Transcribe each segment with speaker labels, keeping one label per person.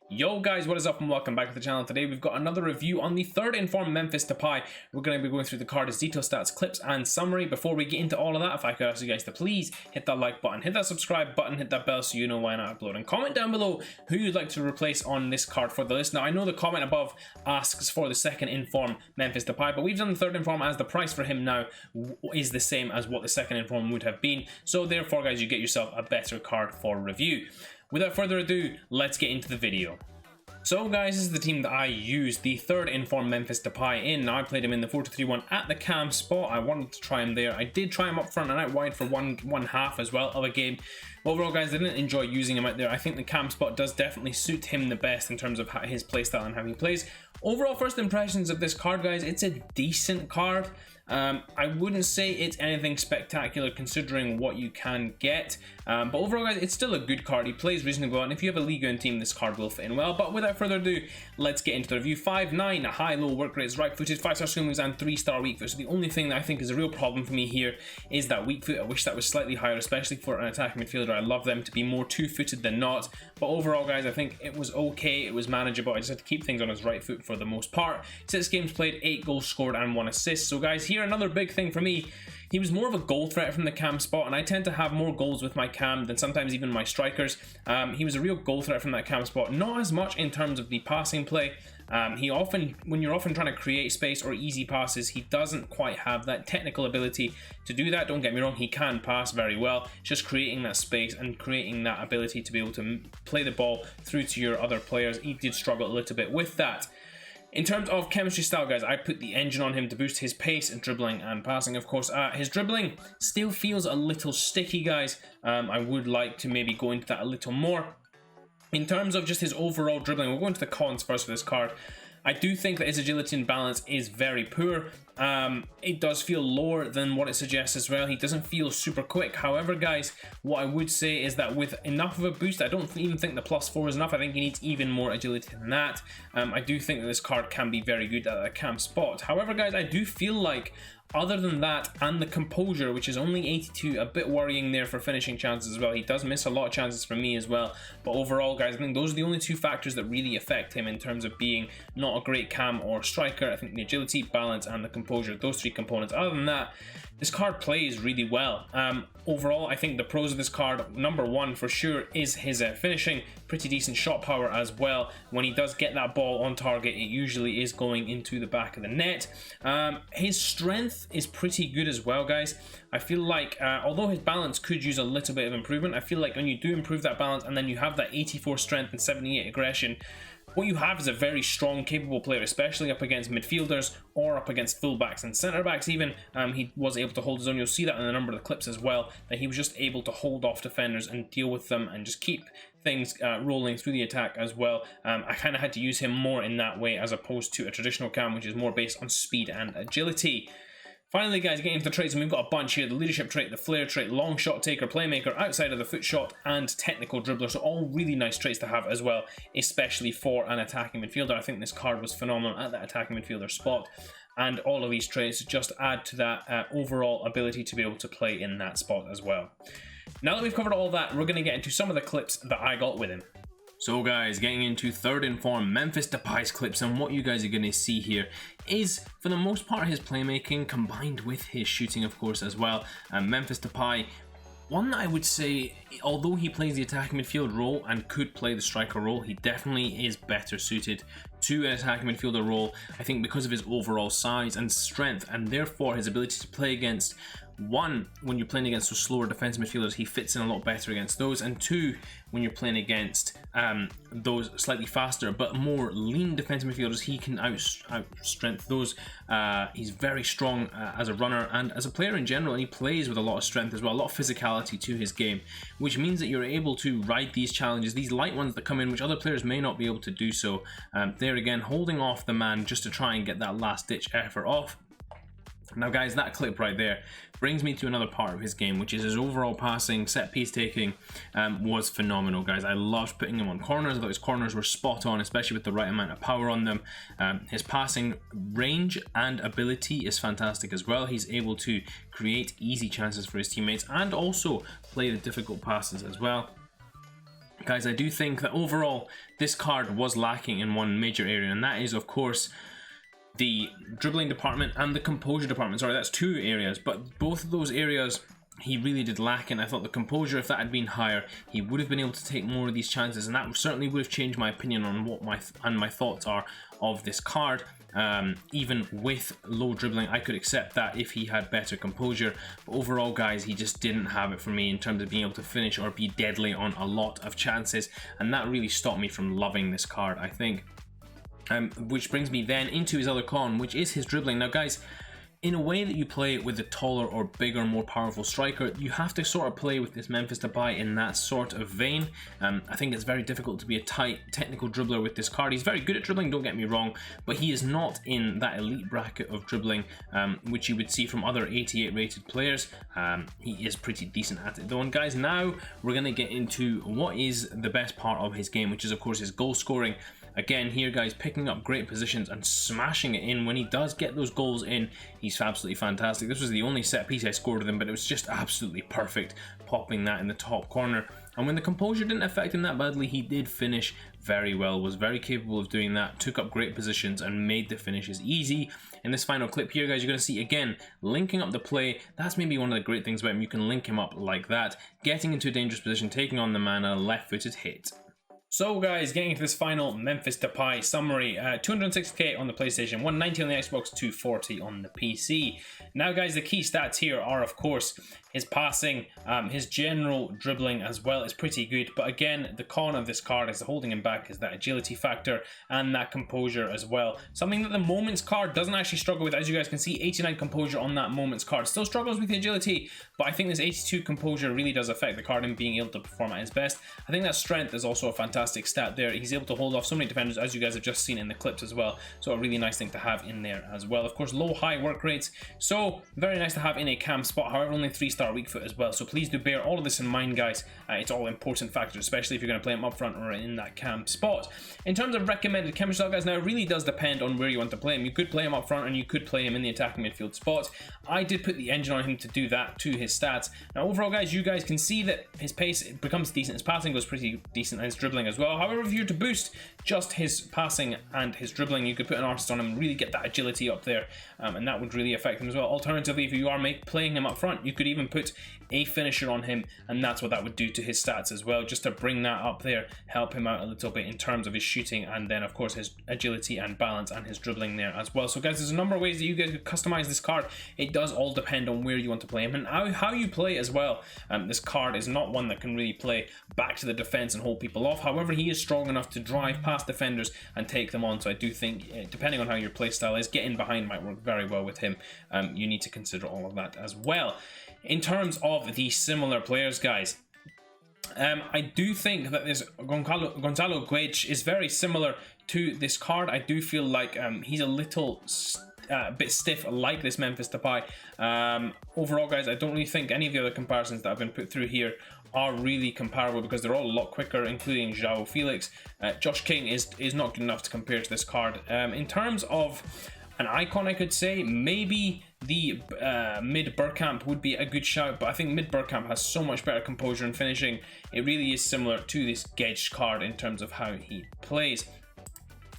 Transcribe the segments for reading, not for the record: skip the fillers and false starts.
Speaker 1: Yo guys, what is up and welcome back to the channel. Today we've got another review on the third informed Memphis Depay. We're going to be going through the card's detail, stats, clips and summary. Before we get into all of that, if I could ask you guys to please hit that like button, hit that subscribe button, hit that bell so you know when I upload, and comment down below who you'd like to replace on this card for the list. Now I know the comment above asks for the second informed Memphis Depay, but we've done the third informed as the price for him now is the same as what the second informed would have been. So therefore guys, you get yourself a better card for review. Without further ado, let's get into the video. So guys, this is the team that I used the third informed Memphis Depay in. Now I played him in the 4-2-3-1 at the cam spot. I wanted to try him there. I did try him up front and out wide for one half as well of a game. Overall guys, I didn't enjoy using him out there. I think the cam spot does definitely suit him the best in terms of his playstyle and how he plays. Overall first impressions of this card guys, it's a decent card. I wouldn't say it's anything spectacular considering what you can get, but overall guys, it's still a good card. He plays reasonably well, and if you have a LIGUE team, this card will fit in well. But without further ado, let's get into the review. 5'9", high-low work rates, right-footed, 5-star skill moves, and 3-star weak foot. So the only thing that I think is a real problem for me here is that weak foot. I wish that was slightly higher, especially for an attacking midfielder. I love them to be more two-footed than not. But overall guys, I think it was okay. It was manageable. I just had to keep things on his right foot for the most part. 6 games played, 8 goals scored, and 1 assist. So guys, here another big thing for me. He was more of a goal threat from the cam spot, and I tend to have more goals with my cam than sometimes even my strikers. He was a real goal threat from that cam spot, not as much in terms of the passing play. When you're often trying to create space or easy passes, he doesn't quite have that technical ability to do that. Don't get me wrong, he can pass very well. It's just creating that space and creating that ability to be able to play the ball through to your other players. He did struggle a little bit with that. In terms of chemistry style guys, I put the engine on him to boost his pace, dribbling and passing of course. His dribbling still feels a little sticky guys. I would like to maybe go into that a little more. In terms of just his overall dribbling, we'll go into the cons first for this card. I do think that his agility and balance is very poor. It does feel lower than what it suggests as well. He doesn't feel super quick. However guys, what I would say is that with enough of a boost, I don't even think the +4 is enough. I think he needs even more agility than that. I do think that this card can be very good at a cam spot. However guys, I do feel like other than that and the composure, which is only 82, a bit worrying there for finishing chances as well. He does miss a lot of chances for me as well. But overall guys, I think those are the only 2 factors that really affect him in terms of being not a great cam or striker. I think the agility, balance and the composure, those 3 components. Other than that, this card plays really well. Overall, I think the pros of this card, number 1 for sure is his finishing. Pretty decent shot power as well. When he does get that ball on target, it usually is going into the back of the net. His strength is pretty good as well guys. I feel like although his balance could use a little bit of improvement, I feel like when you do improve that balance and then you have that 84 strength and 78 aggression, what you have is a very strong, capable player, especially up against midfielders or up against fullbacks and centre backs even. He was able to hold his own. You'll see that in a number of the clips as well, that he was just able to hold off defenders and deal with them and just keep things rolling through the attack as well. I kind of had to use him more in that way as opposed to a traditional cam, which is more based on speed and agility. Finally guys, getting into the traits, and we've got a bunch here. The leadership trait, the flair trait, long shot taker, playmaker, outside of the foot shot and technical dribbler. So all really nice traits to have as well, especially for an attacking midfielder. I think this card was phenomenal at that attacking midfielder spot, and all of these traits just add to that overall ability to be able to play in that spot as well. Now that we've covered all that, we're going to get into some of the clips that I got with him. So guys, getting into third informed Memphis Depay's clips, and what you guys are going to see here is for the most part his playmaking combined with his shooting of course as well. Memphis Depay, one that I would say, although he plays the attacking midfield role and could play the striker role, he definitely is better suited to an attacking midfielder role. I think because of his overall size and strength, and therefore his ability to play against, one, when you're playing against those slower defensive midfielders, he fits in a lot better against those, and 2, when you're playing against those slightly faster but more lean defensive midfielders, he can outstrength those. He's very strong as a runner and as a player in general, and he plays with a lot of strength as well, a lot of physicality to his game, which means that you're able to ride these challenges, these light ones that come in, which other players may not be able to do so. There again, holding off the man just to try and get that last ditch effort off. Now guys, that clip right there brings me to another part of his game, which is his overall passing, set piece taking was phenomenal guys. I loved putting him on corners. I thought his corners were spot on, especially with the right amount of power on them. His passing range and ability is fantastic as well. He's able to create easy chances for his teammates and also play the difficult passes as well. guys, I do think that overall this card was lacking in one major area, and that is, of course, the dribbling department and the composure department. Sorry, that's two areas, but both of those areas he really did lack in. I thought the composure, if that had been higher, he would have been able to take more of these chances, and that certainly would have changed my opinion on what my thoughts are of this card. Even with low dribbling, I could accept that if he had better composure, but overall, guys, he just didn't have it for me in terms of being able to finish or be deadly on a lot of chances, and that really stopped me from loving this card, I think. Which brings me then into his other con, which is his dribbling. Now, guys, in a way that you play with the taller or bigger, more powerful striker, you have to sort of play with this Memphis Depay in that sort of vein. I think it's very difficult to be a tight, technical dribbler with this card. He's very good at dribbling, don't get me wrong, but he is not in that elite bracket of dribbling, which you would see from other 88 rated players. He is pretty decent at it though. And guys, now we're going to get into what is the best part of his game, which is, of course, his goal scoring. Again, here, guys, picking up great positions and smashing it in. When he does get those goals in, he's absolutely fantastic. This was the only set piece I scored with him, but it was just absolutely perfect, popping that in the top corner. And when the composure didn't affect him that badly, he did finish very well, was very capable of doing that, took up great positions and made the finishes easy. In this final clip here, guys, you're going to see, again, linking up the play. That's maybe one of the great things about him. You can link him up like that, getting into a dangerous position, taking on the man, and a left-footed hit. So guys, getting into this final Memphis Depay summary, 260k on the PlayStation, 190 on the Xbox, 240 on the PC. Now guys, the key stats here are, of course, his passing, his general dribbling as well is pretty good, but again, the con of this card is holding him back is that agility factor and that composure as well. Something that the Moments card doesn't actually struggle with. As you guys can see, 89 composure on that Moments card. Still struggles with the agility, but I think this 82 composure really does affect the card in being able to perform at his best. I think that strength is also a fantastic stat there. He's able to hold off so many defenders, as you guys have just seen in the clips as well, so a really nice thing to have in there as well. Of course, low high work rates, so very nice to have in a cam spot. However, only 3-star weak foot as well, so please do bear all of this in mind, guys. It's all important factors, especially if you're going to play him up front or in that cam spot. In terms of recommended chemistry style, guys, now it really does depend on where you want to play him. You could play him up front and you could play him in the attacking midfield spot. I did put the engine on him to do that to his stats. Now overall, guys, you guys can see that his pace becomes decent, his passing goes pretty decent, and his dribbling as well. However, if you were to boost just his passing and his dribbling, you could put an artist on him and really get that agility up there, and that would really affect him as well. Alternatively, if you are playing him up front, you could even put a finisher on him, and that's what that would do to his stats as well, just to bring that up there, help him out a little bit in terms of his shooting, and then of course his agility and balance and his dribbling there as well. So guys, there's a number of ways that you guys could customize this card. It does all depend on where you want to play him and how you play as well. This card is not one that can really play back to the defense and hold people off. However, he is strong enough to drive past defenders and take them on, so I do think, depending on how your play style is, getting behind might work very well with him. You need to consider all of that as well. In terms of the similar players, guys, I do think that this Gonzalo Higuaín is very similar to this card. I do feel like he's a little bit stiff like this Memphis Depay. Overall, guys, I don't really think any of the other comparisons that have been put through here are really comparable because they're all a lot quicker, including João Felix. Josh King is not good enough to compare to this card. In terms of an icon, I could say maybe the mid Bergkamp would be a good shout, but I think mid Bergkamp has so much better composure and finishing. It really is similar to this Gedge card in terms of how he plays.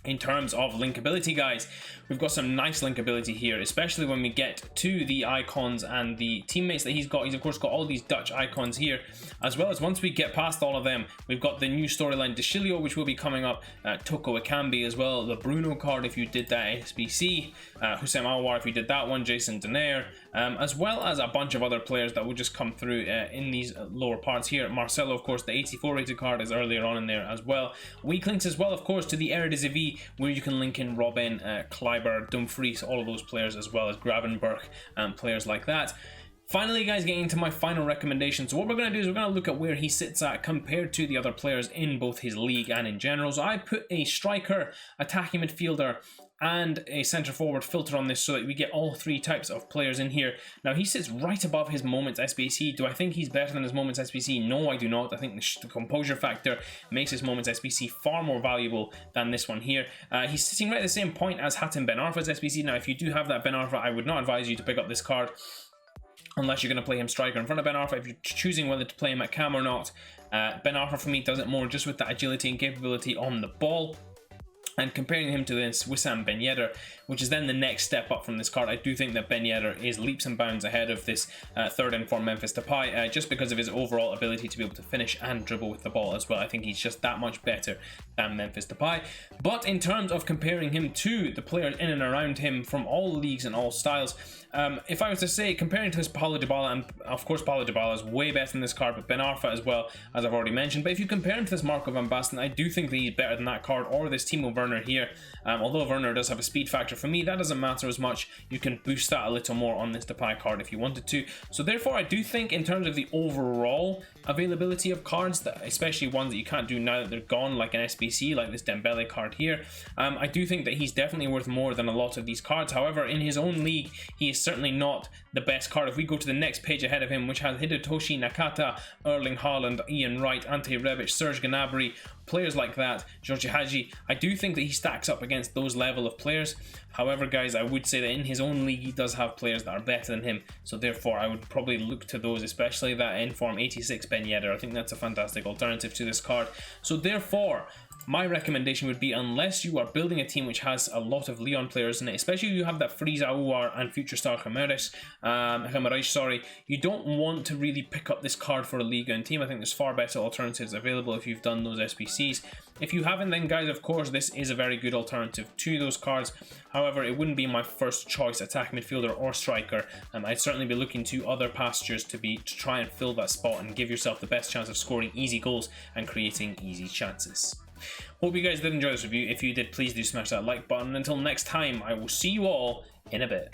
Speaker 1: In terms of linkability, guys, we've got some nice linkability here, especially when we get to the icons and the teammates that he's got. He's of course got all these Dutch icons here, as well as once we get past all of them, we've got the new storyline De Chilio, which will be coming up, Toko Ekambi as well, the Bruno card if you did that SBC, Houssem Aouar if you did that one, Jason Denaire, as well as a bunch of other players that will just come through in these lower parts here. Marcelo, of course, the 84 rated card is earlier on in there as well. Weak links as well, of course, to the Eredivisie, where you can link in Robin, Kleiber, Dumfries, all of those players, as well as Gravenberch, players like that. Finally, guys, getting into my final recommendation. So what we're going to do is we're going to look at where he sits at compared to the other players in both his league and in general. So I put a striker, attacking midfielder, and a centre forward filter on this so that we get all three types of players in here. Now he sits right above his Moments SBC. Do I think he's better than his Moments SBC? No, I do not. I think the composure factor makes his Moments SBC far more valuable than this one here. He's sitting right at the same point as Hatem Ben Arfa's SBC. Now if you do have that Ben Arfa, I would not advise you to pick up this card. unless you're going to play him striker in front of Ben Arfa. If you're choosing whether to play him at cam or not, Ben Arfa for me does it more just with that agility and capability on the ball. And comparing him to this Wissam Ben Yedder, which is then the next step up from this card, I do think that Ben Yedder is leaps and bounds ahead of this third inform Memphis Depay, just because of his overall ability to be able to finish and dribble with the ball as well. I think he's just that much better than Memphis Depay. But in terms of comparing him to the players in and around him from all leagues and all styles, if I was to say comparing to his Paulo Dybala, and of course Paulo Dybala is way better than this card, but Ben Arfa as well, as I've already mentioned. But if you compare him to this Marco van Basten, I do think that he's better than that card, or this Timo Werner here. Although Werner does have a speed factor, for me that doesn't matter as much. You can boost that a little more on this Depay card if you wanted to. So therefore I do think in terms of the overall availability of cards, that especially ones that you can't do now that they're gone, like an SBC, like this Dembele card here, I do think that he's definitely worth more than a lot of these cards. However, in his own league, he is certainly not the best card. If we go to the next page ahead of him, which has Hidetoshi Nakata, Erling Haaland, Ian Wright, Ante Rebic, Serge Gnabry, players like that, Georgi Hagi, I do think that he stacks up against those level of players. However, guys, I would say that in his own league he does have players that are better than him, so therefore I would probably look to those, especially that Inform 86 Ben Yedder. I think that's a fantastic alternative to this card. So therefore my recommendation would be, unless you are building a team which has a lot of Leon players in it, especially if you have that Frieza Aouar and future star Jimenez, you don't want to really pick up this card for a Liga and team. I think there's far better alternatives available if you've done those SBCs. If you haven't, then guys, of course, this is a very good alternative to those cards. However, it wouldn't be my first choice attack midfielder or striker. I'd certainly be looking to other pastures to try and fill that spot and give yourself the best chance of scoring easy goals and creating easy chances. Hope you guys did enjoy this review. If you did, please do smash that like button. Until next time, I will see you all in a bit.